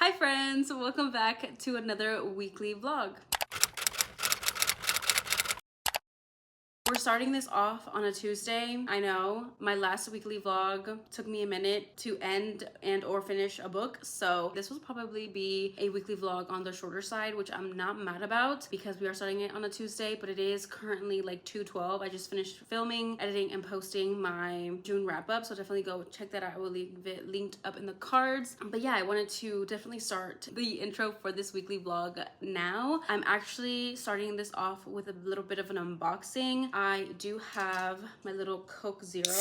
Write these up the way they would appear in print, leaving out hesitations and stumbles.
Hi friends, welcome back to another weekly vlog. We're starting this off on a Tuesday. I know my last weekly vlog took me a minute to end and or finish a book, so this will probably be a weekly vlog on the shorter side, which I'm not mad about because we are starting it on a Tuesday, but it is currently like 2:12. I just finished filming, editing, and posting my June wrap up, so definitely go check that out. I will leave it linked up in the cards. But yeah, I wanted to definitely start the intro for this weekly vlog now. I'm actually starting this off with a little bit of an unboxing. I do have my little Coke Zero.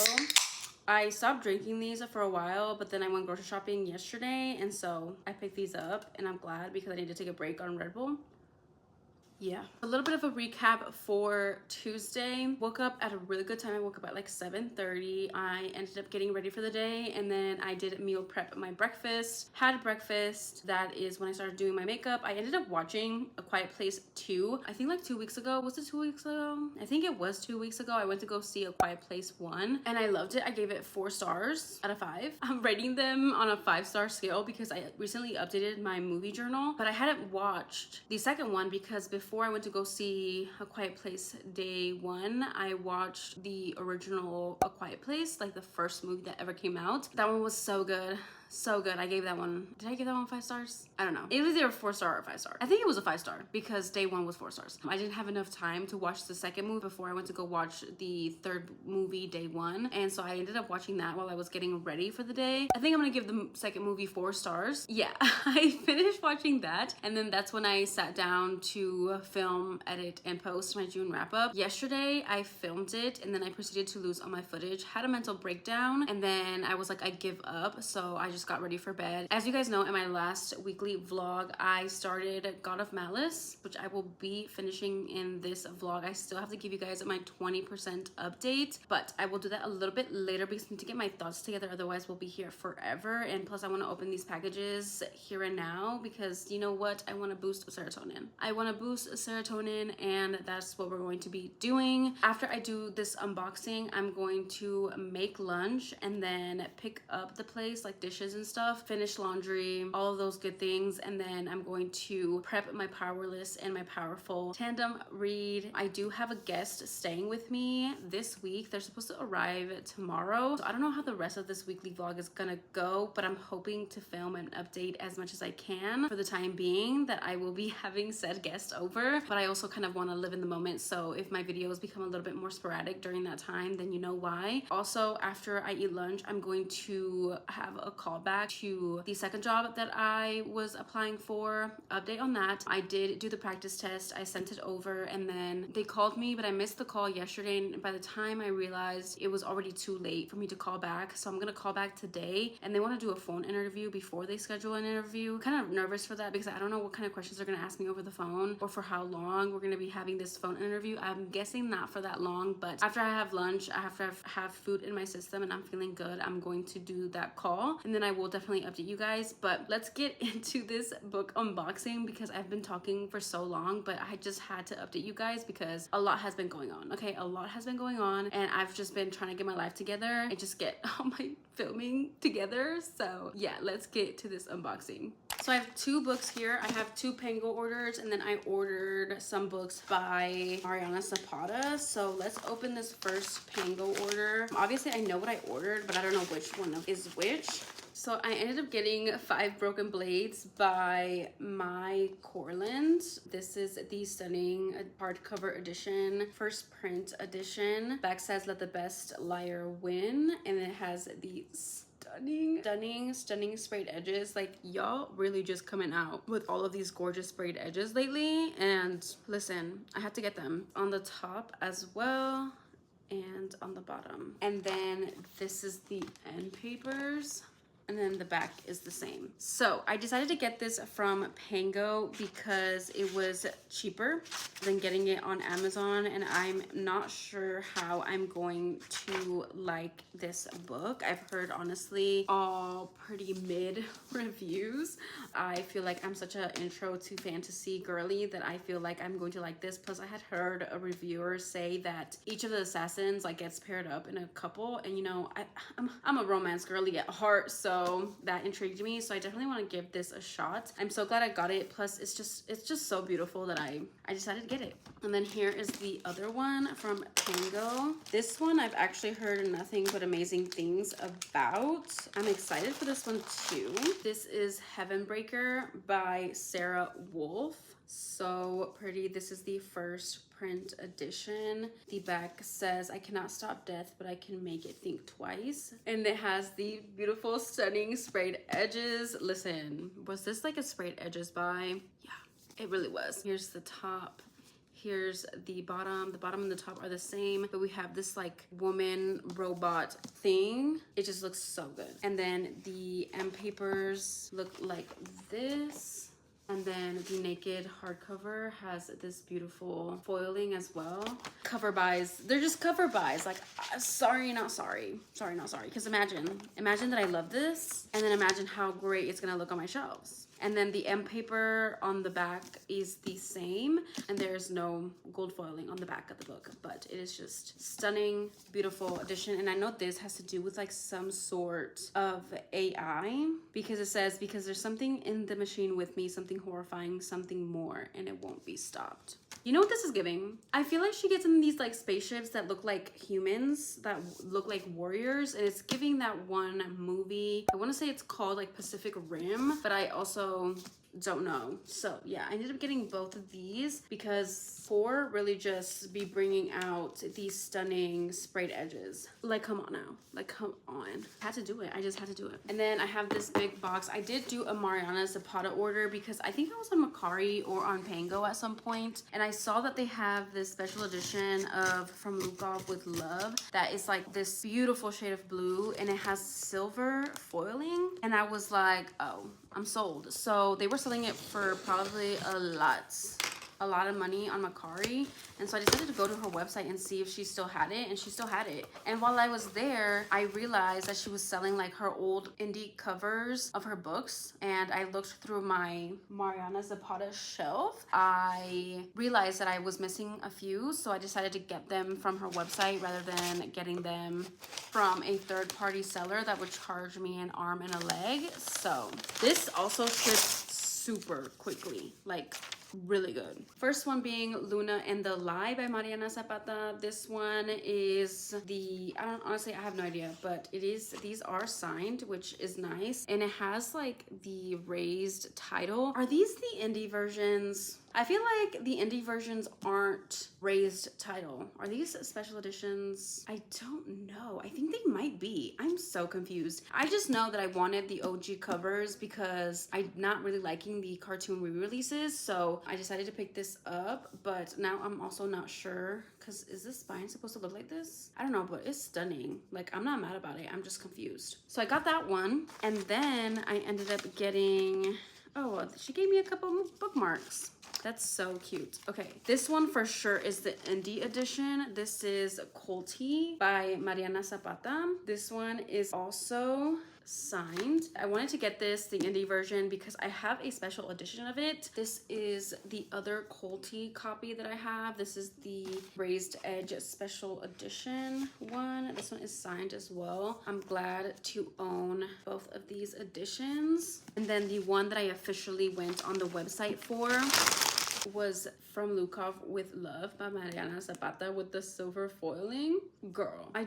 I stopped drinking these for a while, but then I went grocery shopping yesterday, and so I picked these up, and I'm glad because I need to take a break on Red Bull. Yeah, a little bit of a recap for Tuesday. Woke up at a really good time. I woke up at like 7:30. I ended up getting ready for the day, and then I did meal prep my breakfast. Had breakfast. That is when I started doing my makeup. I ended up watching A Quiet Place 2. I think like 2 weeks ago. Was it 2 weeks ago? I think it was 2 weeks ago. I went to go see A Quiet Place 1, and I loved it. I gave it 4 stars out of 5. I'm rating them on a 5-star scale because I recently updated my movie journal, but I hadn't watched the second one because before I went to go see A Quiet Place day 1, I watched the original A Quiet Place, like the first movie that ever came out. That one was so good. So good. I gave that one, did I give that one 5 stars? I don't know. It was either 4-star or 5-star. I think it was a 5-star because day 1 was 4 stars. I didn't have enough time to watch the second movie before I went to go watch the third movie day 1. And so I ended up watching that while I was getting ready for the day. I think I'm gonna give the second movie 4 stars. Yeah, I finished watching that. And then that's when I sat down to film, edit, and post my June wrap up. Yesterday, I filmed it and then I proceeded to lose all my footage, had a mental breakdown, and then I was like, I give up. So I just got ready for bed. As you guys know, in my last weekly vlog, I started God of Malice, which I will be finishing in this vlog. I still have to give you guys my 20% update, but I will do that a little bit later because I need to get my thoughts together. Otherwise, we'll be here forever. And plus, I want to open these packages here and now because you know what? I want to boost serotonin. I want to boost serotonin, and that's what we're going to be doing. After I do this unboxing, I'm going to make lunch and then pick up the place, like dishes and stuff, finish laundry, all of those good things, and then I'm going to prep my powerless and my powerful tandem read. I do have a guest staying with me this week. They're supposed to arrive tomorrow, so I don't know how the rest of this weekly vlog is gonna go, but I'm hoping to film and update as much as I can for the time being that I will be having said guest over. But I also kind of want to live in the moment, so if my videos become a little bit more sporadic during that time, then you know why. Also, after I eat lunch, I'm going to have a call back to the second job that I was applying for. Update on that. I did do the practice test. I sent it over, and then they called me, but I missed the call yesterday, and by the time I realized it was already too late for me to call back, so I'm gonna call back today. And they want to do a phone interview before they schedule an interview. Kind of nervous for that because I don't know what kind of questions they're gonna ask me over the phone or for how long we're gonna be having this phone interview. I'm guessing not for that long, but after I have lunch, after I have food in my system and I'm feeling good, I'm going to do that call, and then I will definitely update you guys. But let's get into this book unboxing because I've been talking for so long, but I just had to update you guys because a lot has been going on. Okay, a lot has been going on, and I've just been trying to get my life together and just get all my filming together. So yeah, let's get to this unboxing. So I have 2 books here. I have 2 Pango orders, and then I ordered some books by Mariana Zapata. So let's open this first Pango order. Obviously, I know what I ordered, but I don't know which one is which. So I ended up getting 5 Broken Blades by My Corland. This is the stunning hardcover edition, first print edition. Back says, "Let the best liar win," and it has the stunning sprayed edges. Like, y'all really just coming out with all of these gorgeous sprayed edges lately, and listen, I had to get them on the top as well and on the bottom. And then this is the end papers, and then the back is the same. So I decided to get this from Pango because it was cheaper than getting it on Amazon, and I'm not sure how I'm going to like this book. I've heard honestly all pretty mid reviews. I feel like I'm such an intro to fantasy girly that I feel like I'm going to like this. Plus I had heard a reviewer say that each of the assassins like gets paired up in a couple, and you know I'm a romance girly at heart, so so that intrigued me. So I definitely want to give this a shot. I'm so glad I got it. Plus it's just so beautiful that I decided to get it. And then here is the other one from Tango. This one I've actually heard nothing but amazing things about. I'm excited for this one too. This is Heaven Breaker by Sarah Wolf. So pretty. This is the first print edition. The back says, I cannot stop death, but I can make it think twice. And it has the beautiful, stunning sprayed edges. Listen, was this like a sprayed edges by? Yeah, it really was. Here's the top. Here's the bottom. The bottom and the top are the same, but we have this like woman robot thing. It just looks so good. And then the end papers look like this. And then the naked hardcover has this beautiful foiling as well. Cover buys, they're just cover buys. Like, sorry, not sorry. Sorry, not sorry. Because imagine that I love this, and then imagine how great it's gonna look on my shelves. And then the end paper on the back is the same, and there's no gold foiling on the back of the book, but it is just stunning, beautiful edition. And I know this has to do with like some sort of AI, because it says, because there's something in the machine with me, something horrifying, something more, and it won't be stopped. You know what this is giving? I feel like she gets in these like spaceships that look like humans, that look like warriors, and it's giving that one movie. I want to say it's called like Pacific Rim, but I also don't know. So yeah, I ended up getting both of these because for really just be bringing out these stunning sprayed edges. Like, come on now, like, come on. Had to do it. I just had to do it. And then I have this big box. I did do a Mariana Zapata order because I think I was on Mercari or on Pango at some point, and I saw that they have this special edition of From Lukov with Love that is like this beautiful shade of blue, and it has silver foiling, and I was like, oh, I'm sold. So they were selling it for probably a lot of money on Mercari, and so I decided to go to her website and see if she still had it, and she still had it. And while I was there, I realized that she was selling like her old indie covers of her books, and I looked through my Mariana Zapata shelf. I realized that I was missing a few, so I decided to get them from her website rather than getting them from a third-party seller that would charge me an arm and a leg. So this also ships super quickly, like really good. First one being Luna and the Lie by Mariana Zapata. This one is honestly, I have no idea, but these are signed, which is nice. And it has like the raised title. Are these the indie versions? I feel like the indie versions aren't raised title. Are these special editions? I don't know. I think they might be. I'm so confused. I just know that I wanted the OG covers because I'm not really liking the cartoon re-releases. So I decided to pick this up, but now I'm also not sure, because is this spine supposed to look like this? I don't know, but it's stunning. Like, I'm not mad about it. I'm just confused. So I got that one, and then I ended up getting, oh, she gave me a couple bookmarks. That's so cute. Okay, this one for sure is the indie edition. This is Colty by Mariana Zapata. This one is also signed. I wanted to get this, the indie version, because I have a special edition of it. This is the other Colty copy that I have. This is the raised edge special edition one. This one is signed as well. I'm glad to own both of these editions. And then the one that I officially went on the website for was From Lukov with Love by Mariana Zapata with the silver foiling. Girl, I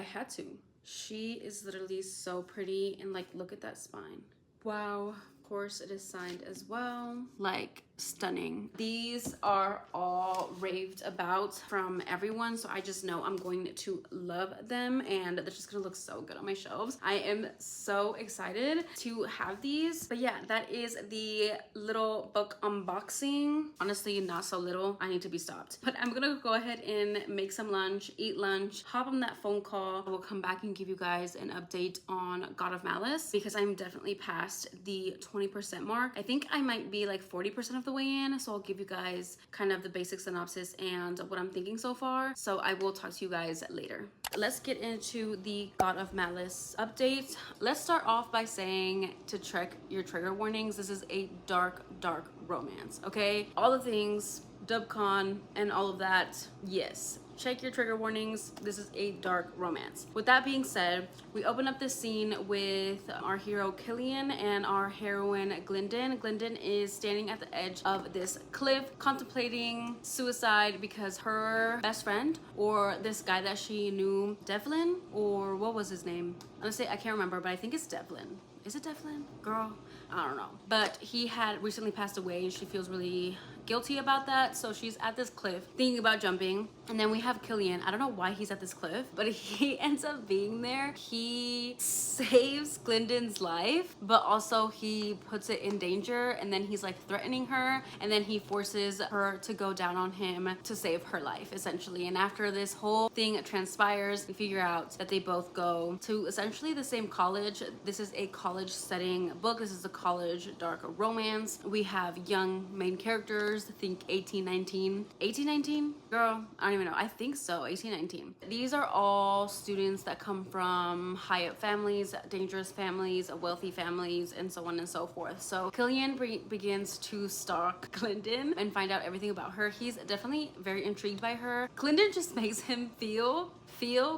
had to. She is literally so pretty, and like, look at that spine. Wow. Of course, it is signed as well. Like, stunning. These are all raved about from everyone, so I just know I'm going to love them, and they're just gonna look so good on my shelves. I am so excited to have these. But yeah, that is the little book unboxing. Honestly, not so little. I need to be stopped. But I'm gonna go ahead and make some lunch, eat lunch, hop on that phone call. I will come back and give you guys an update on God of Malice, because I'm definitely past the 20% mark. I think I might be like 40% of the way in, so I'll give you guys kind of the basic synopsis and what I'm thinking so far. So I will talk to you guys later. Let's get into the God of Malice update. Let's start off by saying to check your trigger warnings. This is a dark romance, okay? All the things, dubcon and all of that, yes, check your trigger warnings. This is a dark romance. With that being said, we open up this scene with our hero Killian and our heroine Glyndon. Glyndon is standing at the edge of this cliff contemplating suicide because her best friend, or this guy that she knew, Devlin, or what was his name? Honestly, I can't remember, but I think it's Devlin. Is it Devlin? Girl, I don't know. But he had recently passed away and she feels really guilty about that. So she's at this cliff thinking about jumping. And then we have Killian. I don't know why he's at this cliff, but he ends up being there. He saves Glyndon's life, but also he puts it in danger. And then he's like threatening her. And then he forces her to go down on him to save her life, essentially. And after this whole thing transpires, we figure out that they both go to essentially the same college. This is a college setting book. This is a college dark romance. We have young main characters. Think 18, 19. 18, 19? Girl, I don't even know. I think so. 18, 19. These are all students that come from high up families, dangerous families, wealthy families, and so on and so forth. So Killian begins to stalk Glyndon and find out everything about her. He's definitely very intrigued by her. Glyndon just makes him feel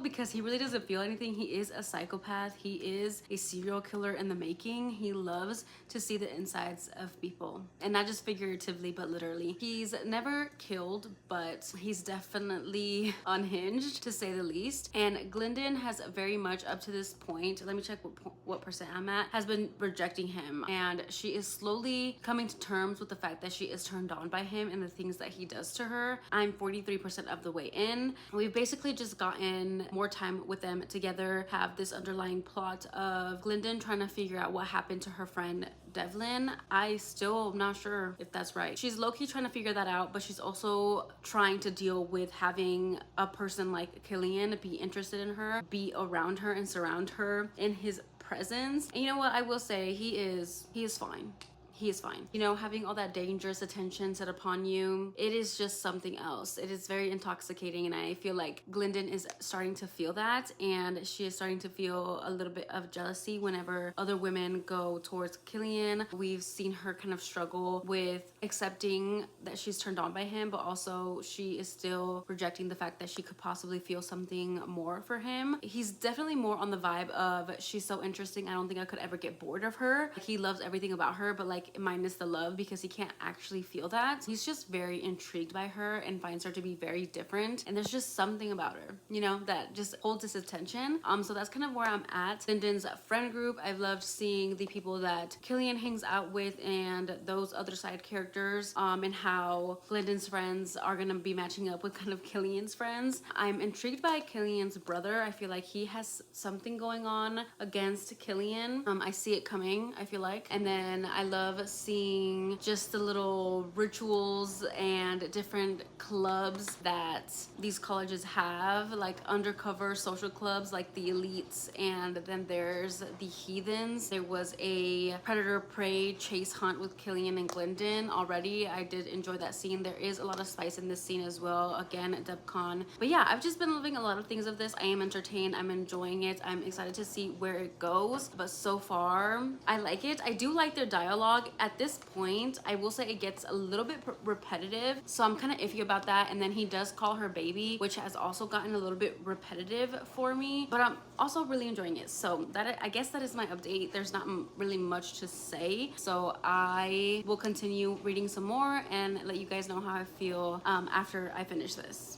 because he really doesn't feel anything. He is a psychopath. He is a serial killer in the making. He loves to see the insides of people, and not just figuratively but literally. He's never killed, but he's definitely unhinged, to say the least. And Glyndon has very much up to this point, let me check what percent I'm at, has been rejecting him, and she is slowly coming to terms with the fact that she is turned on by him and the things that he does to her. I'm 43% of the way in. We've basically just gotten more time with them together, have this underlying plot of Glyndon trying to figure out what happened to her friend Devlin. I still am not sure if that's right. She's low-key trying to figure that out, but she's also trying to deal with having a person like Killian be interested in her, be around her and surround her in his presence. And you know what, I will say, he is fine. He is fine. You know, having all that dangerous attention set upon you, it is just something else. It is very intoxicating, and I feel like Glyndon is starting to feel that, and she is starting to feel a little bit of jealousy whenever other women go towards Killian. We've seen her kind of struggle with accepting that she's turned on by him, but also she is still rejecting the fact that she could possibly feel something more for him. He's definitely more on the vibe of, she's so interesting, I don't think I could ever get bored of her. He loves everything about her, but like minus the love, because he can't actually feel that. He's just very intrigued by her and finds her to be very different, and there's just something about her, you know, that just holds his attention. So that's kind of where I'm at. Glyndon's friend group, I've loved seeing the people that Killian hangs out with and those other side characters, and how Glyndon's friends are gonna be matching up with kind of Killian's friends. I'm intrigued by Killian's brother. I feel like he has something going on against Killian. I see it coming, I feel like. And then I love seeing just the little rituals and different clubs that these colleges have, like undercover social clubs like the elites, and then there's the heathens. There was a predator prey chase hunt with Killian and Glyndon already. I did enjoy that scene. There is a lot of spice in this scene as well, again, DebCon. But yeah, I've just been loving a lot of things of this. I am entertained, I'm enjoying it, I'm excited to see where it goes, but so far I like it. I do like their dialogue. At this point, I will say it gets a little bit repetitive, so I'm kind of iffy about that. And then he does call her baby, which has also gotten a little bit repetitive for me, but I'm also really enjoying it. So that, I guess that is my update. There's not really much to say, so I will continue reading some more and let you guys know how I feel after I finish this.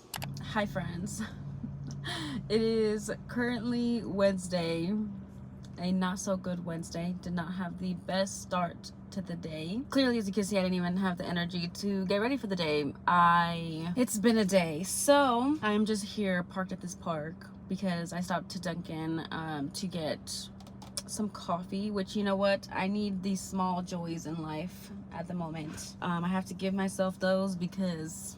Hi friends. It is currently Wednesday, a not so good Wednesday. Did not have the best start to the day. Clearly, as you can see, I didn't even have the energy to get ready for the day. It's been a day. So I'm just here parked at this park because I stopped to Dunkin' to get some coffee, which, you know what, I need these small joys in life at the moment. I have to give myself those because,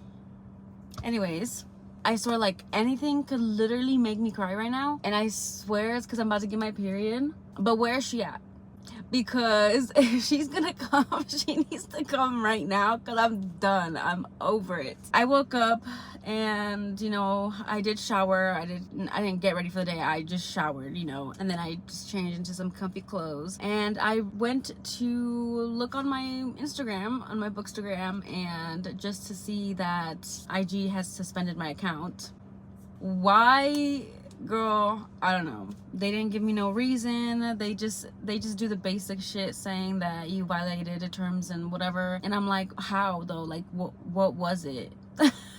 anyways, I swear, like, anything could literally make me cry right now, and I swear it's because I'm about to get my period. But where is she at? Because if she's gonna come, she needs to come right now, because I'm done. I'm over it. I woke up and, you know, I did shower. I didn't get ready for the day. I just showered, you know, and then I just changed into some comfy clothes, and I went to look on my Instagram, on my bookstagram, and just to see that IG has suspended my account. Why? Girl, I don't know. They didn't give me no reason. They just do the basic shit saying that you violated the terms and whatever. And I'm like, how though? Like, what was it?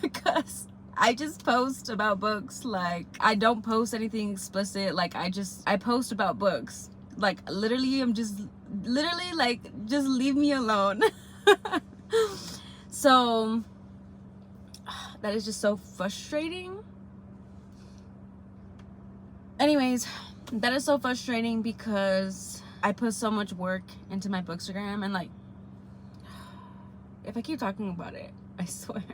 Because I just post about books. Like, I don't post anything explicit. Like, I post about books. Like, literally, I'm just like, just leave me alone. So that is just so frustrating. Anyways, that is so frustrating because I put so much work into my bookstagram, and like, if I keep talking about it, I swear.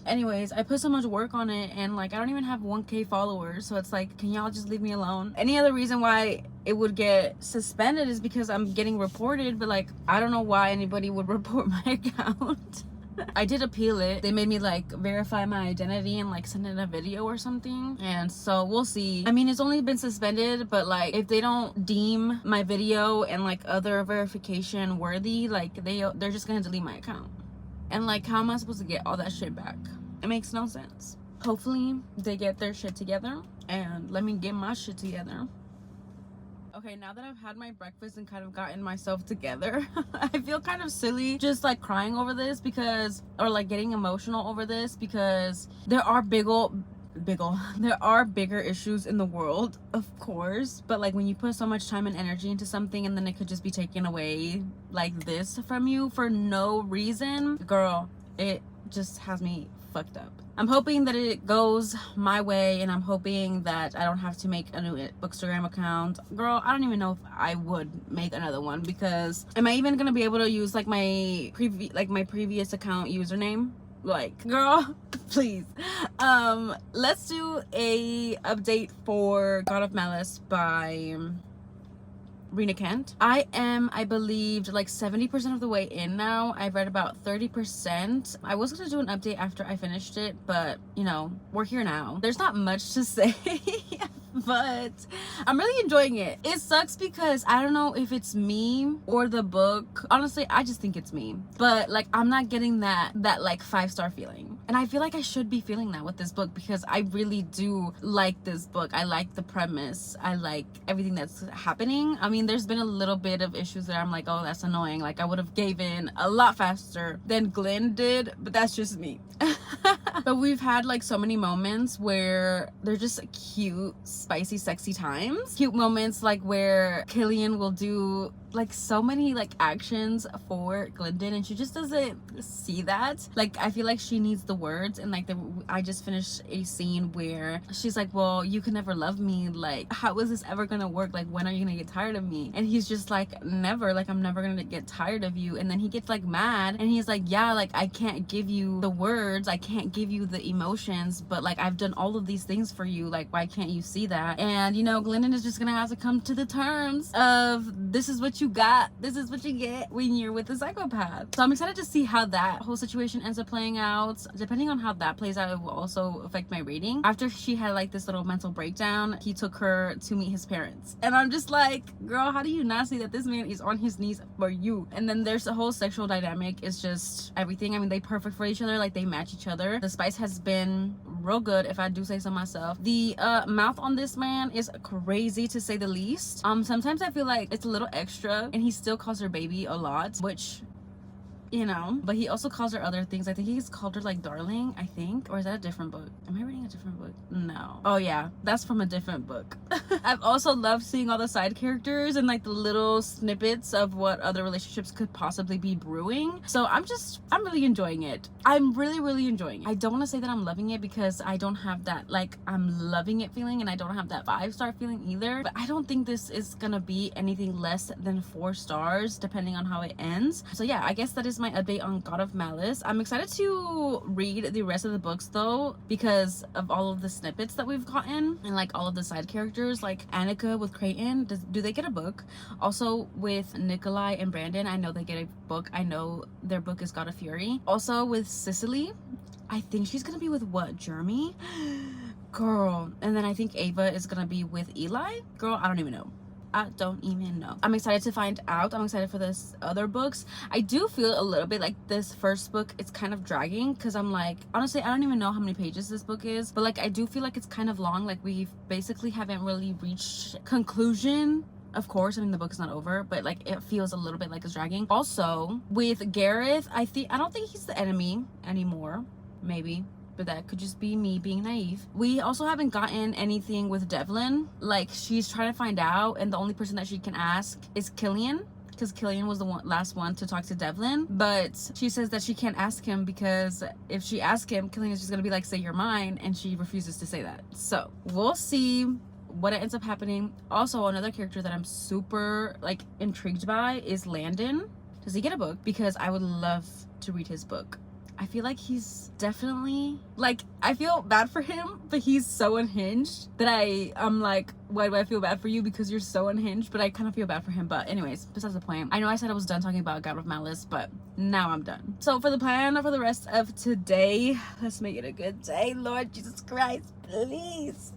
Anyways, I put so much work on it, and like, I don't even have 1K followers, so it's like, can y'all just leave me alone? Any other reason why it would get suspended is because I'm getting reported, but like, I don't know why anybody would report my account. I did appeal it. They made me like verify my identity and like send in a video or something, and so we'll see. I mean, it's only been suspended, but like, if they don't deem my video and like other verification worthy, like they're just gonna delete my account. And like, how am I supposed to get all that shit back? It makes no sense. Hopefully they get their shit together and let me get my shit together. Okay, now that I've had my breakfast and kind of gotten myself together, I feel kind of silly just like crying over this because, or like getting emotional over this, because there are there are bigger issues in the world, of course, but like, when you put so much time and energy into something and then it could just be taken away like this from you for no reason, girl, it just has me fucked up. I'm hoping that it goes my way, and I'm hoping that I don't have to make a new bookstagram account. Girl, I don't even know if I would make another one, because am I even gonna be able to use like my previous account username? Like, girl, please. Let's do a update for God of Malice by Rena Kent. I believe like 70% of the way in now. I've read about 30%. I was gonna do an update after I finished it, but you know, we're here now. There's not much to say. But I'm really enjoying it. It sucks because I don't know if it's me or the book. Honestly, I just think it's me. But like, I'm not getting that like 5-star feeling. And I feel like I should be feeling that with this book, because I really do like this book. I like the premise. I like everything that's happening. I mean, there's been a little bit of issues that I'm like, oh, that's annoying. Like, I would have given a lot faster than Glenn did, but that's just me. But we've had like so many moments where they're just cute, spicy, sexy times. Cute moments like where Killian will do like so many like actions for Glendon, and she just doesn't see that. Like, I feel like she needs the words. And like, I just finished a scene where she's like, well, you can never love me. Like, how is this ever gonna work? Like, when are you gonna get tired of me? And he's just like, never. Like, I'm never gonna get tired of you. And then he gets like mad, and he's like, yeah, like, I can't give you the words, I can't give you the emotions, but like, I've done all of these things for you. Like, why can't you see that? And you know, Glendon is just gonna have to come to the terms of, this is what you got, this is what you get when you're with a psychopath. So I'm excited to see how that whole situation ends up playing out. Depending on how that plays out, it will also affect my rating. After she had like this little mental breakdown, he took her to meet his parents, and I'm just like, girl, how do you not see that this man is on his knees for you? And then there's the whole sexual dynamic. It's just everything. I mean, they perfect for each other. Like, they match each other. The spice has been real good, if I do say so myself. The mouth on this man is crazy, to say the least. Sometimes I feel like it's a little extra, and he still calls her baby a lot, which, you know, but he also calls her other things. I think he's called her like darling, I think. Or is that a different book? Am I reading a different book? No. Oh yeah, that's from a different book. I've also loved seeing all the side characters and like the little snippets of what other relationships could possibly be brewing. So I'm really enjoying it. I'm really enjoying it. I don't want to say that I'm loving it, because I don't have that like I'm loving it feeling, and I don't have that 5-star feeling either. But I don't think this is gonna be anything less than 4 stars depending on how it ends. So yeah, I guess that is my update on God of Malice. I'm excited to read the rest of the books though, because of all of the snippets that we've gotten, and like all of the side characters, like Annika with Creighton. Do they get a book? Also with Nikolai and Brandon, I know they get a book. I know their book is God of Fury. Also with Cicely, I think she's gonna be with what, Jeremy? Girl. And then I think Ava is gonna be with Eli. Girl, I don't even know. I don't even know. I'm excited to find out. I'm excited for this other books. I do feel a little bit like this first book, it's kind of dragging, because I'm like, honestly, I don't even know how many pages this book is, but like I do feel like it's kind of long. Like we basically haven't really reached conclusion. Of course, I mean, the book is not over, but like it feels a little bit like it's dragging. Also, with Gareth, I don't think he's the enemy anymore. Maybe, but that could just be me being naive. We also haven't gotten anything with Devlin. Like, she's trying to find out, and the only person that she can ask is Killian, because Killian was the last one to talk to Devlin. But she says that she can't ask him, because if she asks him, Killian is just gonna be like, say you're mine, and she refuses to say that. So we'll see what ends up happening. Also, another character that I'm super like intrigued by is Landon. Does he get a book? Because I would love to read his book. I feel like he's definitely, like, I feel bad for him, but he's so unhinged that I'm like, why do I feel bad for you? Because you're so unhinged. But I kind of feel bad for him. But anyways, besides the point, I know I said I was done talking about God of Malice, but now I'm done. So for the plan for the rest of today, let's make it a good day. Lord Jesus Christ, please.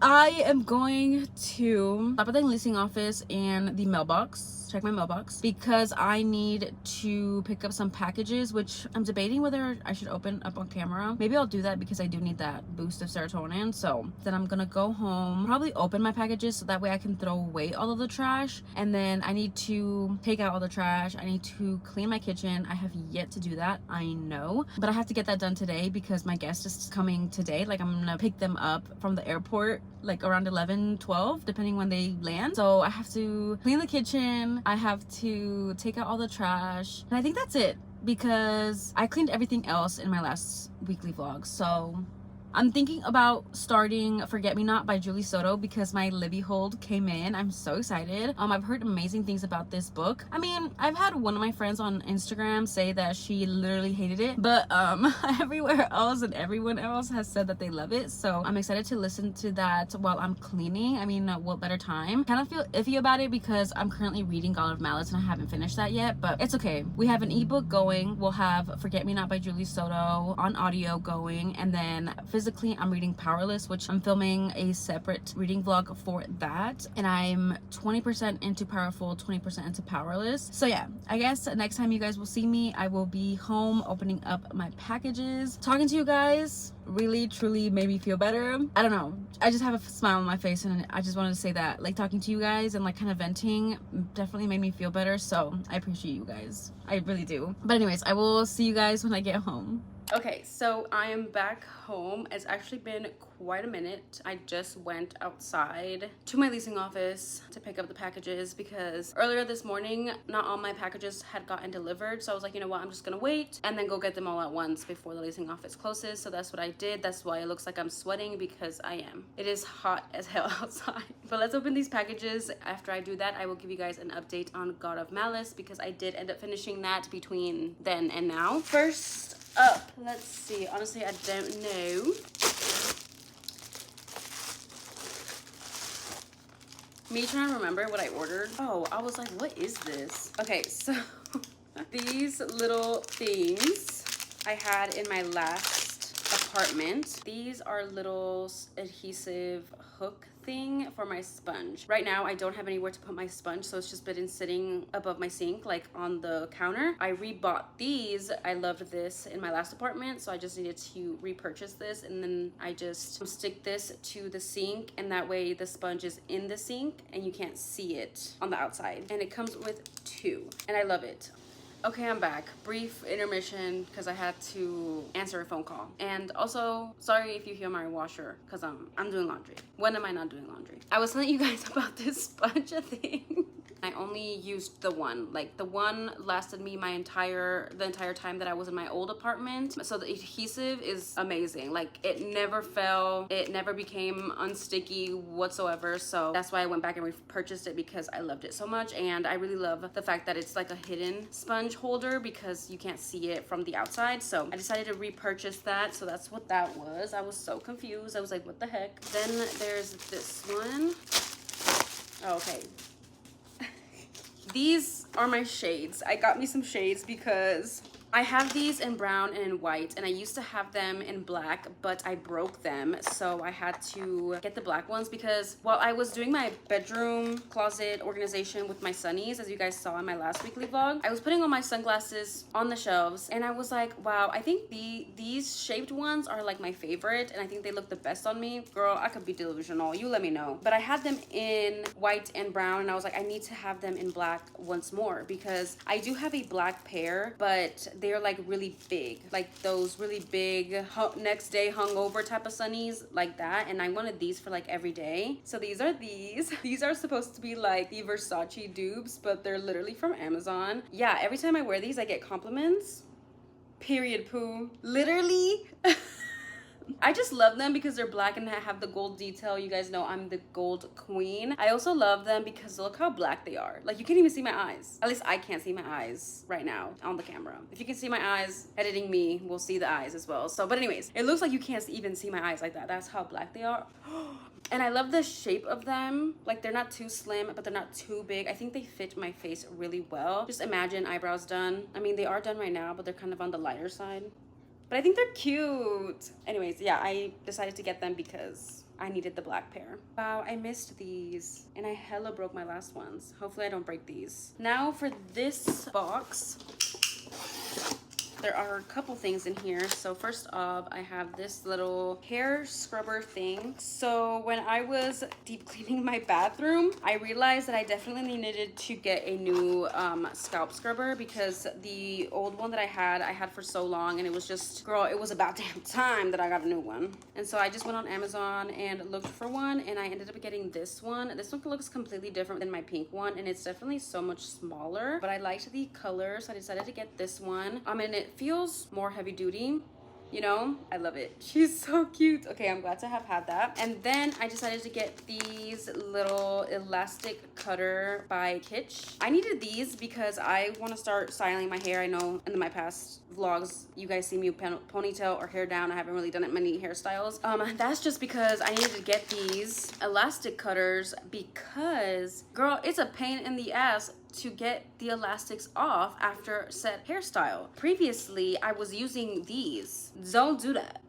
I am going to stop at the leasing office and the mailbox, check my mailbox, because I need to pick up some packages, which I'm debating whether I should open up on camera. Maybe I'll do that because I do need that boost of serotonin. So then I'm gonna go home, probably open my packages so that way I can throw away all of the trash. And then I need to take out all the trash. I need to clean my kitchen. I have yet to do that, I know, but I have to get that done today because my guest is coming today. Like, I'm gonna pick them up from the airport like around 11-12 depending when they land. So I have to clean the kitchen, I have to take out all the trash, and I think that's it, because I cleaned everything else in my last weekly vlog. So I'm thinking about starting Forget Me Not by Julie Soto because my Libby hold came in. I'm so excited. I've heard amazing things about this book. I mean, I've had one of my friends on Instagram say that she literally hated it, but everywhere else and everyone else has said that they love it. So I'm excited to listen to that while I'm cleaning. I mean, what better time? Kind of feel iffy about it because I'm currently reading God of Malice and I haven't finished that yet, but it's okay. We have an ebook going. We'll have Forget Me Not by Julie Soto on audio going, and then physically I'm reading Powerless, which I'm filming a separate reading vlog for that, and I'm 20% into Powerful, 20% into Powerless. So yeah, I guess next time you guys will see me, I will be home opening up my packages. Talking to you guys really truly made me feel better. I don't know, I just have a smile on my face, and I just wanted to say that, like, talking to you guys and like kind of venting definitely made me feel better. So I appreciate you guys, I really do. But anyways, I will see you guys when I get home. Okay, so I am back home. It's actually been quite a minute. I just went outside to my leasing office to pick up the packages because earlier this morning, not all my packages had gotten delivered. So I was like, you know what, I'm just gonna wait and then go get them all at once before the leasing office closes. So that's what I did. That's why it looks like I'm sweating, because I am. It is hot as hell outside. But let's open these packages. After I do that, I will give you guys an update on God of Malice because I did end up finishing that between then and now. First up, let's see, honestly I don't know. Me trying to remember what I ordered. Oh, I was like, what is this? Okay, so these little things I had in my last apartment. These are little adhesive hook thing for my sponge. Right now I don't have anywhere to put my sponge, so it's just been sitting above my sink, like on the counter. I rebought these. I loved this in my last apartment, so I just needed to repurchase this, and then I just stick this to the sink, and that way the sponge is in the sink and you can't see it on the outside. And it comes with two, and I love it. Okay, I'm back. Brief intermission because I had to answer a phone call. And also, sorry if you hear my washer because I'm doing laundry. When am I not doing laundry? I was telling you guys about this sponge thing. I only used the one. Like, the one lasted me the entire time that I was in my old apartment. So the adhesive is amazing. Like, it never fell. It never became unsticky whatsoever. So that's why I went back and repurchased it, because I loved it so much. And I really love the fact that it's like a hidden sponge holder because you can't see it from the outside. So I decided to repurchase that. So that's what that was. I was so confused. I was like, what the heck? Then there's this one. Oh, okay. These are my shades. I got me some shades because I have these in brown and in white, and I used to have them in black, but I broke them, so I had to get the black ones because while I was doing my bedroom closet organization with my sunnies, as you guys saw in my last weekly vlog, I was putting all my sunglasses on the shelves, and I was like, wow, I think these shaped ones are like my favorite, and I think they look the best on me. Girl, I could be delusional, you let me know. But I had them in white and brown, and I was like, I need to have them in black once more because I do have a black pair, but they're like really big, like those really big next day hungover type of sunnies like that, and I wanted these for like every day. So these are these are supposed to be like the Versace dupes, but they're literally from Amazon. Yeah, every time I wear these I get compliments. Period, poo. Literally. I just love them because they're black and have the gold detail. You guys know I'm the gold queen. I also love them because look how black they are. Like, you can't even see my eyes. At least I can't see my eyes right now on the camera. If you can see my eyes, editing me will see the eyes as well. So, but anyways, it looks like you can't even see my eyes like that. That's how black they are. And I love the shape of them. Like, they're not too slim, but they're not too big. I think they fit my face really well. Just imagine eyebrows done. I mean, they are done right now, but they're kind of on the lighter side. But I think they're cute. Anyways, yeah, I decided to get them because I needed the black pair. Wow, I missed these. And I hella broke my last ones. Hopefully I don't break these. Now for this box. There are a couple things in here. So first off, I have this little hair scrubber thing. So when I was deep cleaning my bathroom, I realized that I definitely needed to get a new scalp scrubber because the old one that I had for so long, and it was just, girl, it was about damn time that I got a new one. And so I just went on Amazon and looked for one, and I ended up getting this one. This one looks completely different than my pink one, and it's definitely so much smaller, but I liked the color, so I decided to get this one. And it feels more heavy duty, you know. I love it. She's so cute. Okay, I'm glad to have had that. And then I decided to get these little elastic cutter by Kitsch. I needed these because I want to start styling my hair. I know in my past vlogs you guys see me ponytail or hair down. I haven't really done many hairstyles. That's just because I needed to get these elastic cutters because, girl, it's a pain in the ass to get the elastics off after set hairstyle. Previously, I was using these. Don't do that.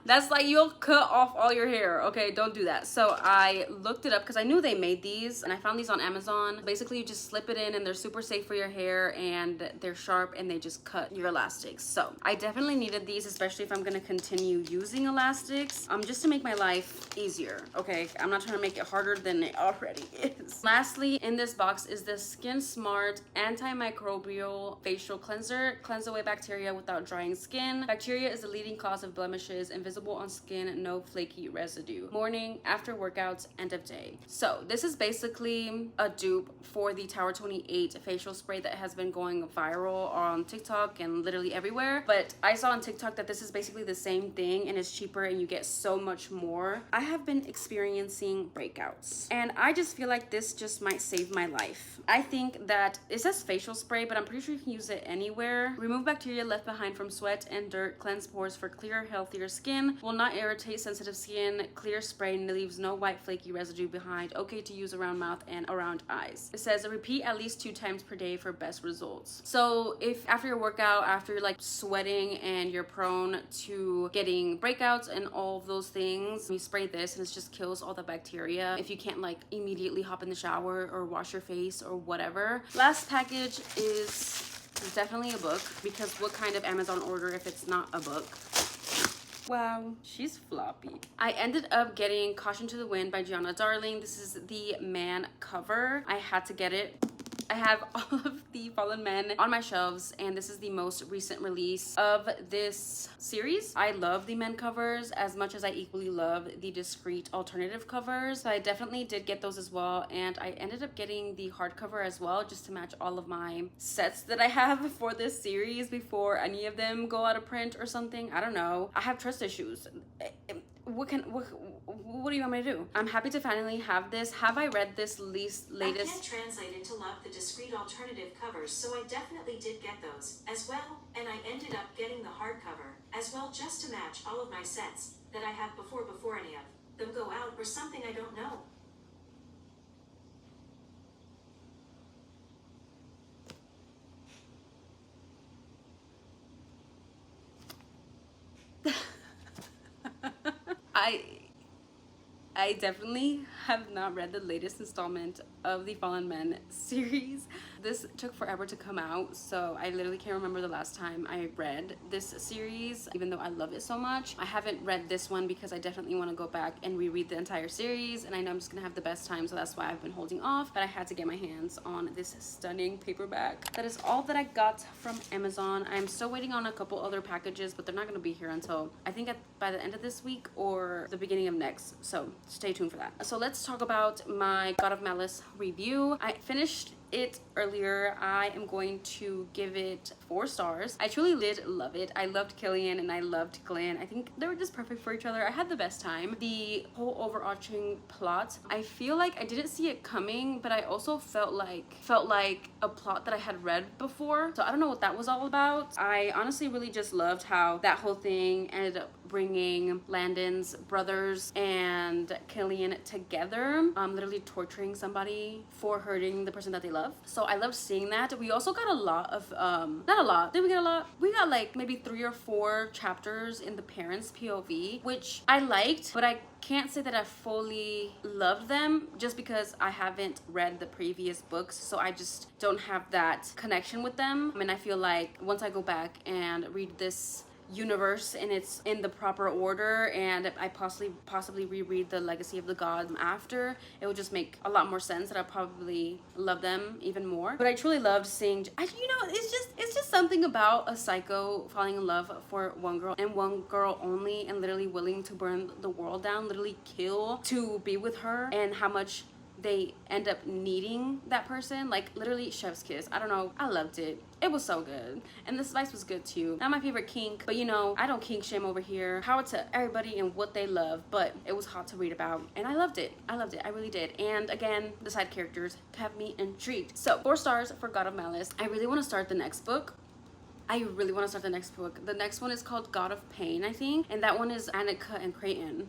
That's like, you'll cut off all your hair. Okay, don't do that. So I looked it up because I knew they made these, and I found these on Amazon. Basically, you just slip it in and they're super safe for your hair, and they're sharp and they just cut your elastics. So I definitely needed these, especially if I'm gonna continue using elastics, just to make my life easier. Okay, I'm not trying to make it harder than it already is. Lastly, in this box is the Skin Smart Antimicrobial Facial Cleanser. Cleanse away bacteria without drying skin. Bacteria is the leading cause of blemishes, invisible on skin, no flaky residue. Morning, after workouts, end of day. So this is basically a dupe for the Tower 28 facial spray that has been going viral on TikTok and literally everywhere. But I saw on TikTok that this is basically the same thing and it's cheaper and you get so much more. I have been experiencing breakouts and I just feel like this just might save my life. I think that it says facial spray, but I'm pretty sure you can use it anywhere. Remove bacteria left behind from sweat and dirt, cleanse pores for clearer, healthier skin, will not irritate sensitive skin, clear spray, leaves no white flaky residue behind, okay to use around mouth and around eyes. It says repeat at least 2 times per day for best results. So if after your workout, after you're like sweating and you're prone to getting breakouts and all of those things, you spray this and it just kills all the bacteria if you can't like immediately hop in the shower or wash your face or whatever. Last package is definitely a book, because what kind of Amazon order if it's not a book? Wow, she's floppy. I ended up getting Caution to the Wind by Gianna Darling. This is the man cover. I had to get it. I have all of the Fallen Men on my shelves, and this is the most recent release of this series. I love the men covers as much as I equally love the discreet alternative covers. So I definitely did get those as well, and I ended up getting the hardcover as well just to match all of my sets that I have for this series before any of them go out of print or something. I don't know. I have trust issues. What do you want me to do? I'm happy to finally have this. Have I read this latest? I can't translate into love the discreet alternative covers, so I definitely did get those as well, and I ended up getting the hardcover as well just to match all of my sets that I have before any of them go out or something, I don't know. I definitely have not read the latest installment of the Fallen Men series. This took forever to come out, so I literally can't remember the last time I read this series, even though I love it so much. I haven't read this one because I definitely want to go back and reread the entire series, and I know I'm just gonna have the best time, so that's why I've been holding off. But I had to get my hands on this stunning paperback. That is all that I got from Amazon. I'm still waiting on a couple other packages, but they're not gonna be here until I think by the end of this week or the beginning of next, so stay tuned for that. So let's talk about my God of Malice review. I finished it earlier. I am going to give it 4 stars. I truly did love it. I loved Killian and I loved Glenn. I think they were just perfect for each other. I had the best time. The whole overarching plot, I feel like I didn't see it coming, but I also felt like a plot that I had read before. So I don't know what that was all about. I honestly really just loved how that whole thing ended up bringing Landon's brothers and Killian together, literally torturing somebody for hurting the person that they love. So I loved seeing that. We also got a lot of not a lot, did we get a lot? We got like maybe 3 or 4 chapters in the parents' POV, which I liked, but I can't say that I fully loved them just because I haven't read the previous books, so I just don't have that connection with them. I mean, I feel like once I go back and read this universe and it's in the proper order, and I possibly reread the Legacy of the God after, it would just make a lot more sense that I probably love them even more. But I truly loved seeing, it's just something about a psycho falling in love for one girl and one girl only, and literally willing to burn the world down, literally kill to be with her, and how much they end up needing that person. Like literally chef's kiss. I don't know, I loved it. It was so good, and the spice was good too. Not my favorite kink, but you know, I don't kink shame over here. Power to everybody and what they love, but it was hot to read about and I loved it. I really did. And again, the side characters kept me intrigued. So 4 stars for God of Malice. I really want to start the next book. The next one is called God of Pain, I think, and that one is Annika and Creighton.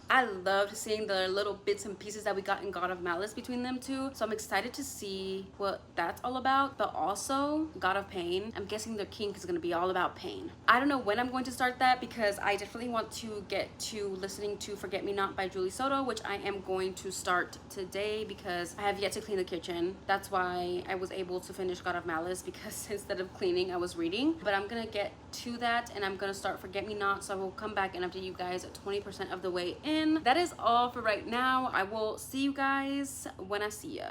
I loved seeing the little bits and pieces that we got in God of Malice between them two, so I'm excited to see what that's all about. But also God of Pain, I'm guessing their kink is going to be all about pain. I don't know when I'm going to start that, because I definitely want to get to listening to Forget Me Not by Julie Soto, which I am going to start today because I have yet to clean the kitchen. That's why I was able to finish God of Malice, because instead of cleaning I was reading. But I'm gonna get to that and I'm gonna start Forget Me Not, so I will come back and update you guys 20% of the way in. That is all for right now. I will see you guys when I see ya.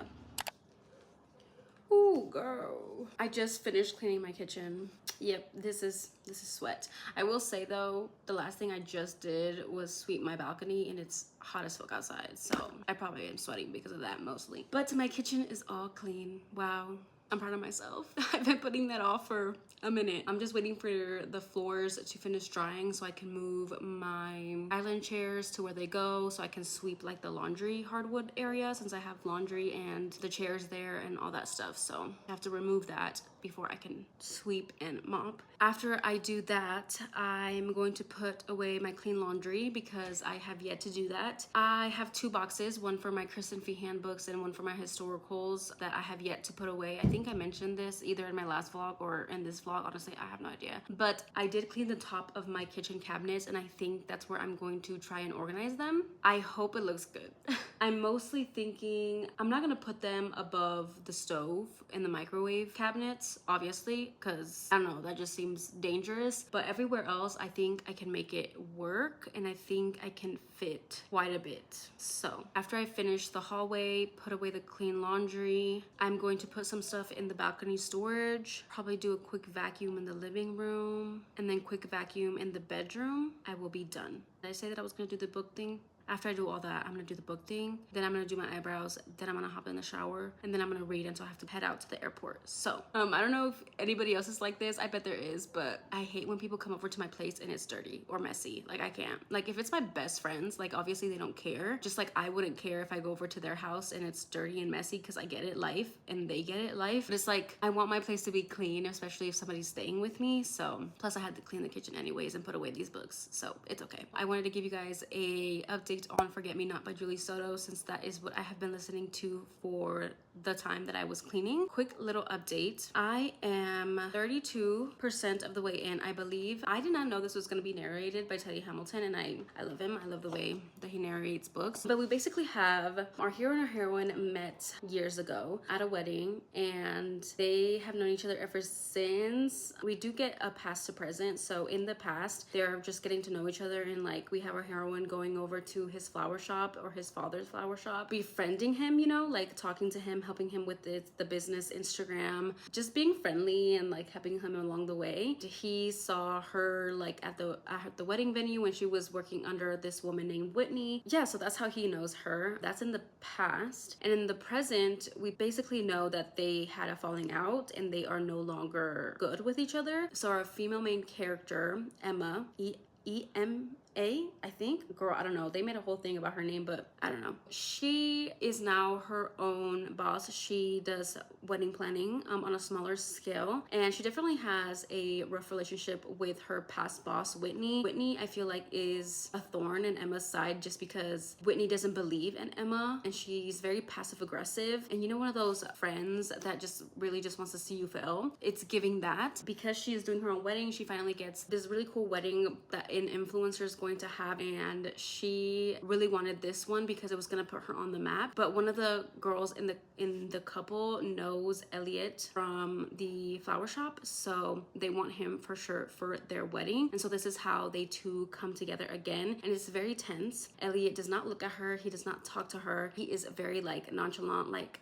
Ooh, girl. I just finished cleaning my kitchen. Yep, this is sweat. I will say though, the last thing I just did was sweep my balcony, and it's hot as fuck outside, so I probably am sweating because of that mostly. But my kitchen is all clean. Wow. I'm proud of myself. I've been putting that off for a minute. I'm just waiting for the floors to finish drying so I can move my island chairs to where they go, so I can sweep like the laundry hardwood area, since I have laundry and the chairs there and all that stuff. So I have to remove that before I can sweep and mop. After I do that, I'm going to put away my clean laundry because I have yet to do that. I have 2 boxes, one for my Kristen Fee handbooks and one for my historicals that I have yet to put away. I think I mentioned this either in my last vlog or in this vlog. Honestly, I have no idea. But I did clean the top of my kitchen cabinets, and I think that's where I'm going to try and organize them. I hope it looks good. I'm mostly thinking I'm not gonna put them above the stove and the microwave cabinets, obviously, because I don't know, that just seems dangerous. But everywhere else, I think I can make it work, and I think I can fit quite a bit. So after I finish the hallway, put away the clean laundry, I'm going to put some stuff in the balcony storage, probably do a quick vacuum in the living room, and then quick vacuum in the bedroom. I will be done. Did I say that I was gonna do the book thing? After I do all that, I'm gonna do the book thing, then I'm gonna do my eyebrows, then I'm gonna hop in the shower, and then I'm gonna read until I have to head out to the airport. So I don't know if anybody else is like this. I bet there is, but I hate when people come over to my place and it's dirty or messy. Like, I can't. Like, if it's my best friends, like, obviously they don't care, just like I wouldn't care if I go over to their house and it's dirty and messy, because I get it, life, and they get it, life. But it's like, I want my place to be clean, especially if somebody's staying with me. So plus I had to clean the kitchen anyways and put away these books, so it's okay. I wanted to give you guys a update update on Forget Me Not by Julie Soto, since that is what I have been listening to for the time that I was cleaning. Quick little update. I am 32% of the way in, I believe. I did not know this was going to be narrated by Teddy Hamilton, and I love him. I love the way that he narrates books. But we basically have our hero and our heroine met years ago at a wedding, and they have known each other ever since. We do get a past to present. So in the past, they're just getting to know each other, and like we have our heroine going over to his flower shop, or his father's flower shop, befriending him, you know, like talking to him, helping him with the business Instagram, just being friendly and like helping him along the way. He saw her like at the wedding venue when she was working under this woman named Whitney. Yeah, so that's how he knows her. That's in the past. And in the present, we basically know that they had a falling out and they are no longer good with each other. So our female main character, Emma, E-M-A, I think. Girl, I don't know. They made a whole thing about her name, but I don't know. She is now her own boss. She does wedding planning on a smaller scale, and she definitely has a rough relationship with her past boss, Whitney. Whitney, I feel like, is a thorn in Emma's side just because Whitney doesn't believe in Emma, and she's very passive aggressive. And you know, one of those friends that just really just wants to see you fail. It's giving that. Because she is doing her own wedding, she finally gets this really cool wedding that an influencer is going to have, and she really wanted this one because it was going to put her on the map. But one of the girls in the couple knows Elliot from the flower shop, so they want him for sure for their wedding. And so this is how they two come together again, and it's very tense. Elliot does not look at her, he does not talk to her, he is very like nonchalant, like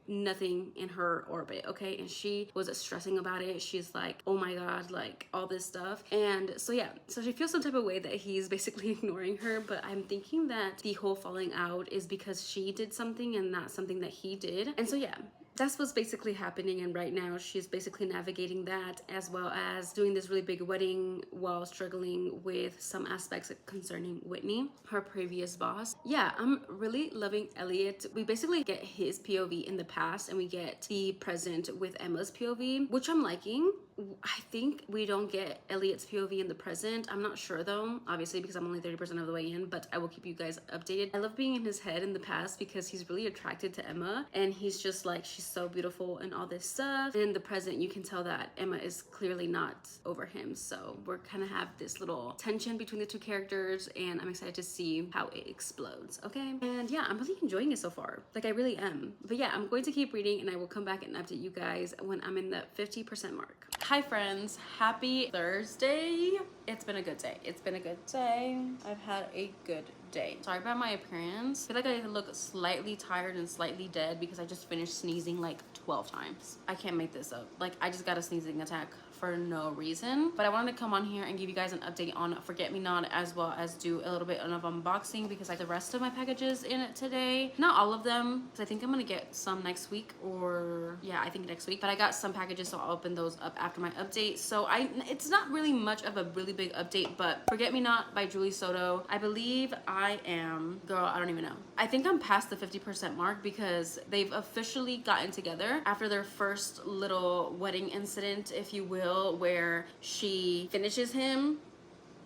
nothing in her orbit, okay? And she was stressing about it. She's like, oh my god, like all this stuff. And so yeah, so she feels some type of way that he's basically ignoring her, but I'm thinking that the whole falling out is because she did something and not something that he did. And so yeah, that's what's basically happening, and right now she's basically navigating that, as well as doing this really big wedding while struggling with some aspects concerning Whitney, her previous boss. Yeah, I'm really loving Elliot. We basically get his POV in the past and we get the present with Emma's POV, which I'm liking. I think we don't get Elliot's POV in the present. I'm not sure though, obviously, because I'm only 30% of the way in, but I will keep you guys updated. I love being in his head in the past because he's really attracted to Emma, and he's just like, she's so beautiful and all this stuff. And in the present, you can tell that Emma is clearly not over him. So we're kind of have this little tension between the two characters, and I'm excited to see how it explodes, okay? And yeah, I'm really enjoying it so far. Like, I really am. But yeah, I'm going to keep reading, and I will come back and update you guys when I'm in the 50% mark. Hi friends, happy Thursday. It's been a good day. It's been a good day. I've had a good day. Sorry about my appearance. I feel like I look slightly tired and slightly dead because I just finished sneezing like 12 times. I can't make this up. Like, I just got a sneezing attack for no reason. But I wanted to come on here and give you guys an update on Forget Me Not, as well as do a little bit of unboxing because like the rest of my packages in it today. Not all of them, because I think I'm gonna get some next week, or yeah, I think next week. But I got some packages, so I'll open those up after my update. So it's not really much of a really big update, but Forget Me Not by Julie Soto. I believe I am, girl, I don't even know. I think I'm past the 50% mark because they've officially gotten together after their first little wedding incident, if you will, where she finishes him,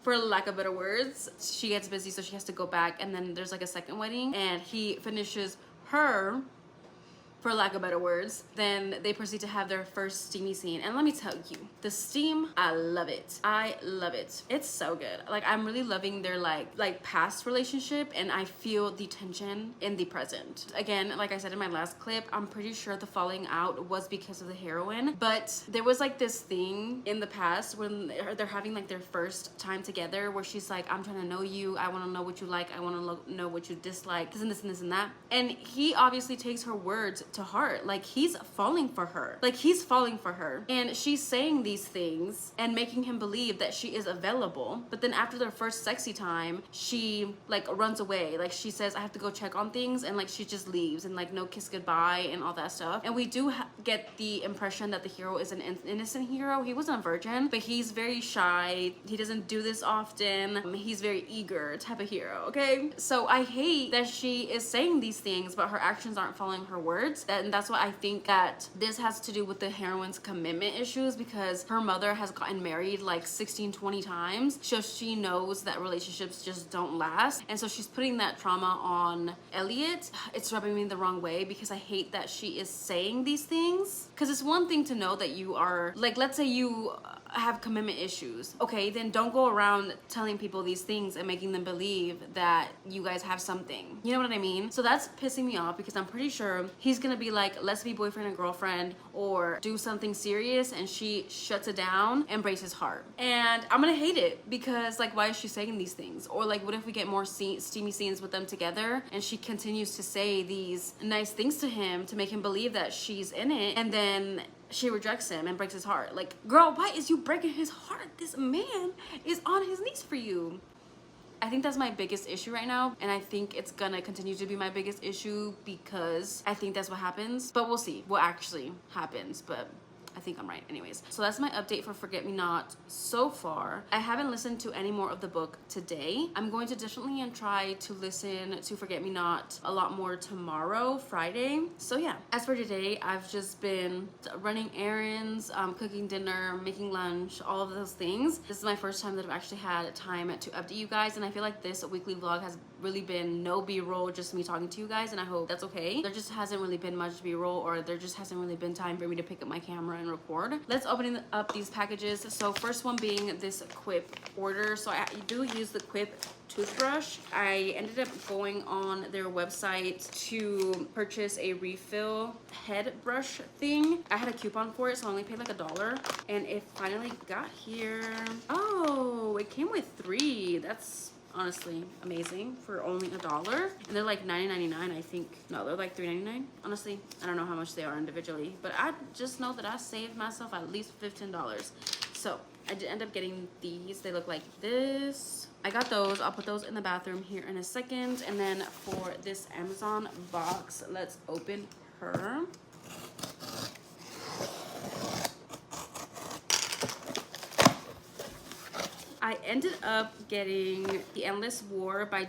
for lack of better words. She gets busy, so she has to go back, and then there's like a second wedding, and he finishes her, for lack of better words. Then they proceed to have their first steamy scene, and let me tell you, the steam, I love it. I love it. It's so good. Like, I'm really loving their like past relationship, and I feel the tension in the present. Again, like I said in my last clip, I'm pretty sure the falling out was because of the heroine, but there was like this thing in the past when they're having like their first time together where she's like, I'm trying to know you, I want to know what you like, I want to know what you dislike, this and this and this and that. And he obviously takes her words to heart. Like, he's falling for her. Like, he's falling for her, and she's saying these things and making him believe that she is available. But then after their first sexy time, she like runs away. Like, she says, I have to go check on things, and like she just leaves, and like no kiss goodbye and all that stuff. And we do get the impression that the hero is an innocent hero. He wasn't a virgin, but he's very shy. He doesn't do this often. He's very eager type of hero, okay? So I hate that she is saying these things, but her actions aren't following her words. heart. And that's why I think that this has to do with the heroine's commitment issues, because her mother has gotten married like 16, 20 times. So she knows that relationships just don't last. And so she's putting that trauma on Elliot. It's rubbing me the wrong way because I hate that she is saying these things. Because it's one thing to know that you are, like, let's say you have commitment issues. Okay, then don't go around telling people these things and making them believe that you guys have something. You know what I mean? So that's pissing me off because I'm pretty sure he's gonna be like, let's be boyfriend and girlfriend or do something serious, and she shuts it down and breaks his heart. And I'm gonna hate it because, like, why is she saying these things? Or like, what if we get more steamy scenes with them together and she continues to say these nice things to him to make him believe that she's in it, and then she rejects him and breaks his heart. Like, girl, why is you breaking his heart? This man is on his knees for you. I think that's my biggest issue right now, and I think it's gonna continue to be my biggest issue because I think that's what happens. But we'll see what actually happens, but I think I'm right anyways. So that's my update for Forget Me Not so far. I haven't listened to any more of the book today. I'm going to definitely try to listen to Forget Me Not a lot more tomorrow, Friday. So yeah, as for today, I've just been running errands, cooking dinner, making lunch, all of those things. This is my first time that I've actually had time to update you guys, and I feel like this weekly vlog has really been no b-roll, just me talking to you guys, and I hope that's okay. There just hasn't really been much b-roll, or there just hasn't really been time for me to pick up my camera and record. Let's open up these packages. So first one being this Quip order. So I do use the Quip toothbrush. I ended up going on their website to purchase a refill head brush thing. I had a coupon for it, so I only paid like $1, and it finally got here. Oh, it came with 3. That's honestly amazing for only $1, and they're like $9.99, I think. No, they're like $3.99. Honestly, I don't know how much they are individually, but I just know that I saved myself at least $15. So I did end up getting these. They look like this. I got those. I'll put those in the bathroom here in a second. And then for this Amazon box, let's open her. I ended up getting The Endless War by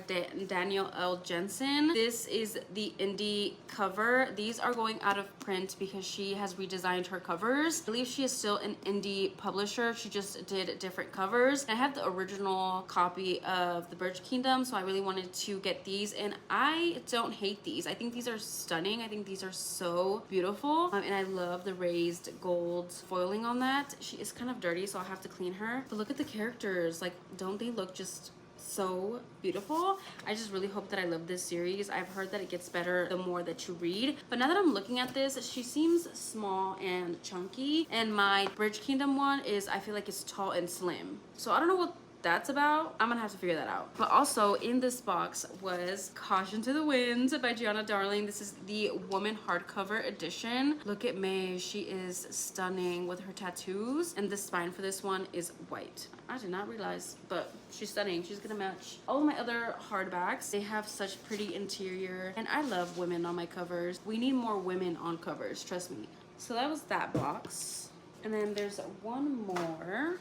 Daniel L. Jensen. This is the indie cover. These are going out of print because she has redesigned her covers. I believe she is still an indie publisher. She just did different covers. I have the original copy of The Birch Kingdom, so I really wanted to get these, and I don't hate these. I think these are stunning. I think these are so beautiful, and I love the raised gold foiling on that. She is kind of dirty, so I'll have to clean her. But look at the characters. Like, don't they look just so beautiful? I just really hope that I love this series. I've heard that it gets better the more that you read, but now that I'm looking at this, she seems small and chunky, and my Bridge Kingdom one is, I feel like it's tall and slim. So I don't know what that's about. I'm gonna have to figure that out. But also in this box was Caution to the Wind by Gianna Darling. This is the woman hardcover edition. Look at May. She is stunning with her tattoos, and the spine for this one is white. I did not realize, but she's stunning. She's gonna match all of my other hardbacks. They have such pretty interior, and I love women on my covers. We need more women on covers, trust me. So that was that box. And then there's one more.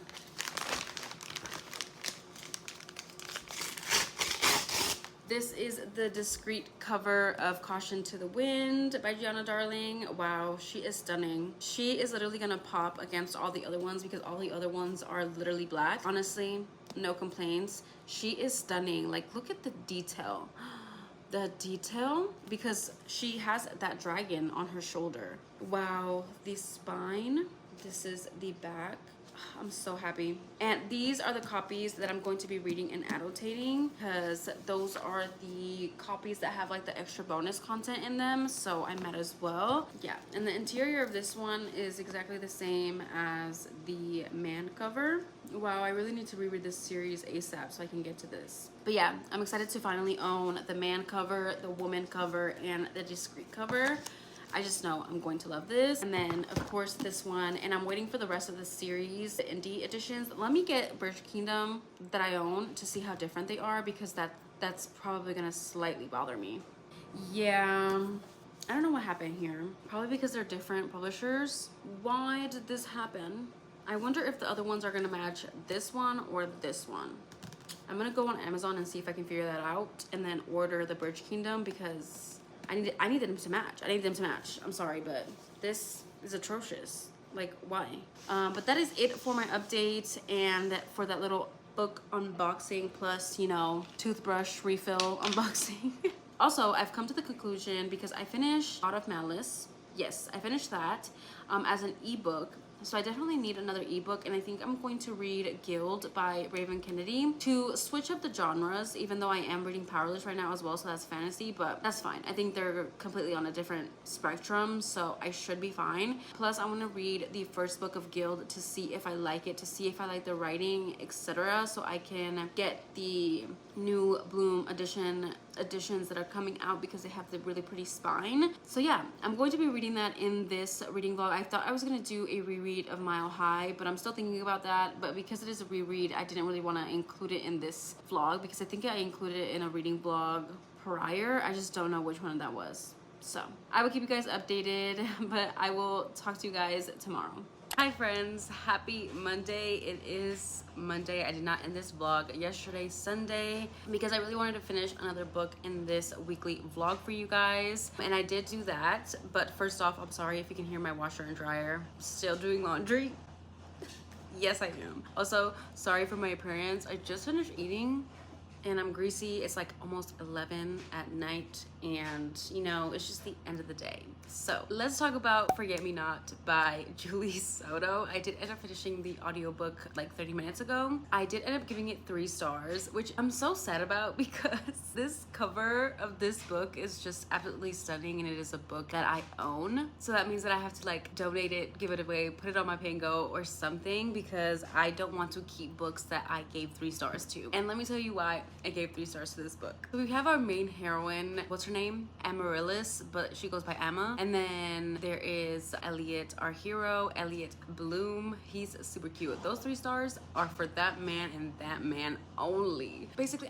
This is the discreet cover of Caution to the Wind by Gianna Darling. Wow, she is stunning. She is literally gonna pop against all the other ones because all the other ones are literally black. Honestly, no complaints. She is stunning. Like, look at the detail. The detail, because she has that dragon on her shoulder. Wow, the spine. This is the back. I'm so happy. And these are the copies that I'm going to be reading and annotating, because those are the copies that have like the extra bonus content in them, so I might as well. Yeah, and the interior of this one is exactly the same as the man cover. Wow, I really need to reread this series ASAP so I can get to this. But yeah, I'm excited to finally own the man cover, the woman cover, and the discreet cover. I just know I'm going to love this. And then of course this one, and I'm waiting for the rest of the series, the indie editions. Let me get Birch Kingdom that I own to see how different they are, because that's probably gonna slightly bother me. Yeah, I don't know what happened here. Probably because they're different publishers. Why did this happen? I wonder if the other ones are gonna match this one or this one. I'm gonna go on Amazon and see if I can figure that out, and then order the Birch Kingdom, because I need them to match. I need them to match. I'm sorry, but this is atrocious. Like, why? But that is it for my update and for that little book unboxing plus, you know, toothbrush refill unboxing. Also, I've come to the conclusion because I finished Out of Malice. Yes, I finished that as an ebook. So I definitely need another ebook, and I think I'm going to read Guild by Raven Kennedy to switch up the genres, even though I am reading Powerless right now as well, so that's fantasy, but that's fine. I think they're completely on a different spectrum, so I should be fine. Plus, I want to read the first book of Guild to see if I like it, to see if I like the writing, etc., so I can get the new Bloom editions that are coming out because they have the really pretty spine. So yeah, I'm going to be reading that in this reading vlog. I thought I was gonna do a reread of Mile High, but I'm still thinking about that. But because it is a reread, I didn't really want to include it in this vlog because I think I included it in a reading vlog prior. I just don't know which one that was. So I will keep you guys updated, but I will talk to you guys tomorrow. Hi friends, happy Monday. It is Monday. I did not end this vlog yesterday, Sunday, because I really wanted to finish another book in this weekly vlog for you guys, and I did do that. But first off, I'm sorry if you can hear my washer and dryer. Still doing laundry. Yes, I am. Also, sorry for my appearance. I just finished eating and I'm greasy. It's like almost 11 at night, and you know, it's just the end of the day. So let's talk about Forget Me Not by Julie Soto. I did end up finishing the audiobook like 30 minutes ago. I did end up giving it 3 stars, which I'm so sad about because this cover of this book is just absolutely stunning, and it is a book that I own. So that means that I have to like donate it, give it away, put it on my Pango or something, because I don't want to keep books that I gave 3 stars to. And let me tell you why I gave 3 stars to this book. So we have our main heroine, what's her name? Amaryllis, but she goes by Emma. And then there is Elliot, our hero, Elliot Bloom. He's super cute. Those 3 stars are for that man and that man only. Basically,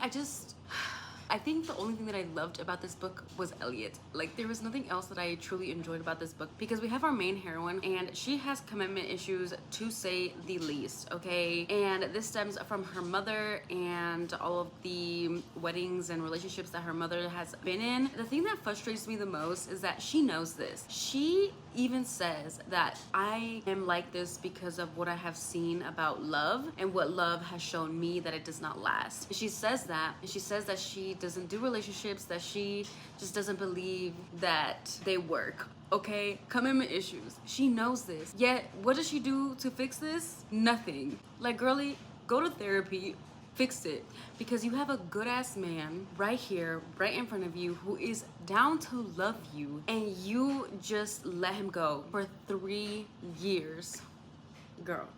I think the only thing that I loved about this book was Elliot. Like, there was nothing else that I truly enjoyed about this book, because we have our main heroine and she has commitment issues, to say the least, okay? And this stems from her mother and all of the weddings and relationships that her mother has been in. The thing that frustrates me the most is that she knows this. She even says that I am like this because of what I have seen about love and what love has shown me that it does not last. She says that, and she says that she doesn't do relationships, that she just doesn't believe that they work. Okay, commitment issues. She knows this. Yet, what does she do to fix this? Nothing. Like, girlie, go to therapy. Fix it, because you have a good ass man right here, right in front of you, who is down to love you, and you just let him go for 3 years. Girl,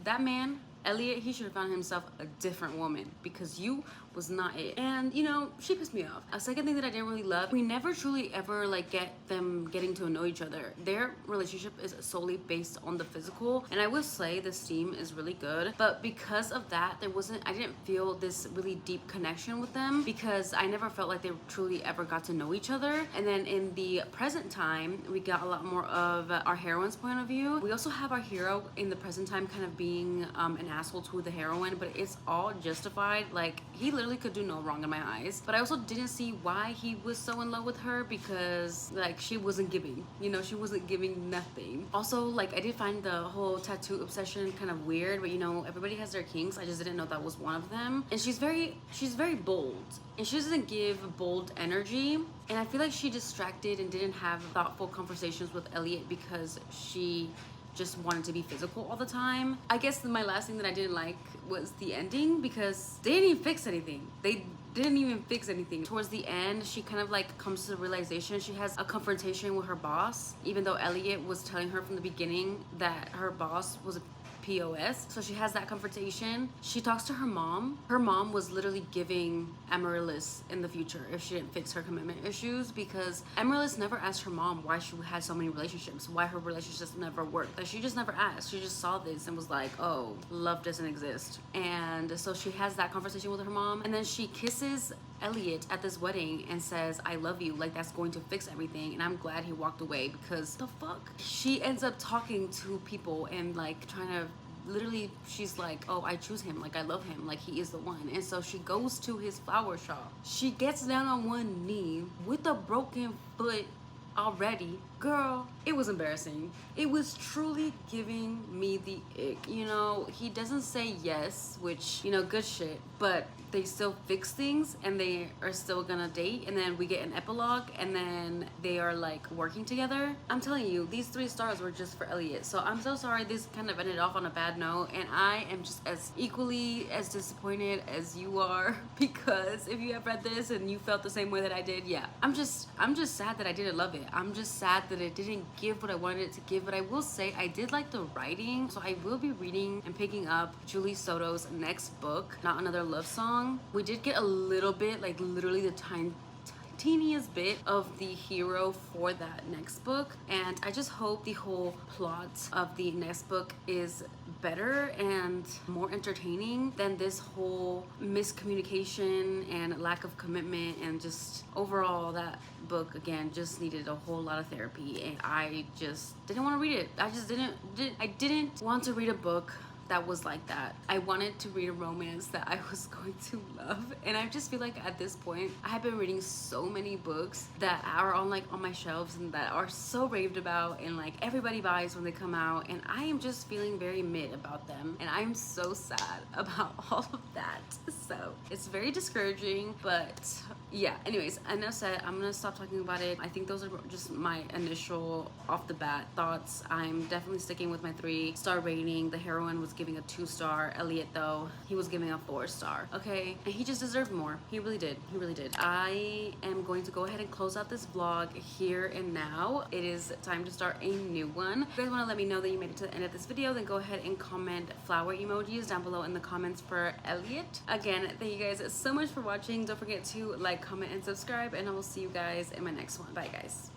that man, Elliot, he should have found himself a different woman, because you was not it. And you know, she pissed me off. A second thing that I didn't really love, we never truly ever like get them getting to know each other. Their relationship is solely based on the physical, and I will say the steam is really good, but because of that, I didn't feel this really deep connection with them, because I never felt like they truly ever got to know each other. And then in the present time, we got a lot more of our heroine's point of view. We also have our hero in the present time kind of being an asshole to the heroine, but it's all justified. Like, he literally could do no wrong in my eyes. But I also didn't see why he was so in love with her, because like, she wasn't giving, you know, she wasn't giving nothing. Also, like, I did find the whole tattoo obsession kind of weird, but you know, everybody has their kinks. I just didn't know that was one of them. And she's very bold, and she doesn't give bold energy, and I feel like she distracted and didn't have thoughtful conversations with Elliot because she just wanted to be physical all the time. I guess my last thing that I didn't like was the ending, because they didn't even fix anything. They didn't even fix anything. Towards the end, she kind of like comes to the realization. She has a confrontation with her boss, even though Elliot was telling her from the beginning that her boss was a POS. So she has that confrontation. She talks to her mom. Her mom was literally giving Amaryllis in the future if she didn't fix her commitment issues, because Amaryllis never asked her mom why she had so many relationships, why her relationships never worked. Like, she just never asked. She just saw this and was like, oh, love doesn't exist. And so she has that conversation with her mom, and then she kisses Elliot at this wedding and says, I love you, like that's going to fix everything. And I'm glad he walked away, because the fuck? She ends up talking to people and like trying to, literally, she's like, oh, I choose him, like I love him, like he is the one. And so she goes to his flower shop. She gets down on one knee with a broken foot already. Girl, it was embarrassing. It was truly giving me the ick. You know, he doesn't say yes, which, you know, good shit, but they still fix things and they are still gonna date, and then we get an epilogue and then they are like working together. I'm telling you, these 3 stars were just for Elliot. So I'm so sorry this kind of ended off on a bad note, and I am just as equally as disappointed as you are, because if you have read this and you felt the same way that I did, yeah, I'm just sad that I didn't love it. I'm just sad that it didn't give what I wanted it to give. But I will say I did like the writing, so I will be reading and picking up Julie Soto's next book, Not Another Love Song. We did get a little bit, like literally the teeniest bit of the hero for that next book, and I just hope the whole plot of the next book is better and more entertaining than this whole miscommunication and lack of commitment. And just overall, that book again just needed a whole lot of therapy, and I just didn't want to read it. I didn't want to read a book that was like that. I wanted to read a romance that I was going to love, and I just feel like at this point I have been reading so many books that are on my shelves and that are so raved about and like everybody buys when they come out, and I am just feeling very mid about them, and I'm so sad about all of that. So it's very discouraging, but yeah, anyways, enough said. I'm gonna stop talking about it. I think those are just my initial off the bat thoughts. I'm definitely sticking with my 3-star rating. The heroine was giving a 2-star. Elliot, though, he was giving a 4-star. Okay, and he just deserved more. He really did. He really did. I am going to go ahead and close out this vlog here and now. It is time to start a new one. If you guys want to let me know that you made it to the end of this video, then go ahead and comment flower emojis down below in the comments for Elliot. Again, thank you guys so much for watching. Don't forget to like, comment, and subscribe, and I will see you guys in my next one. Bye, guys.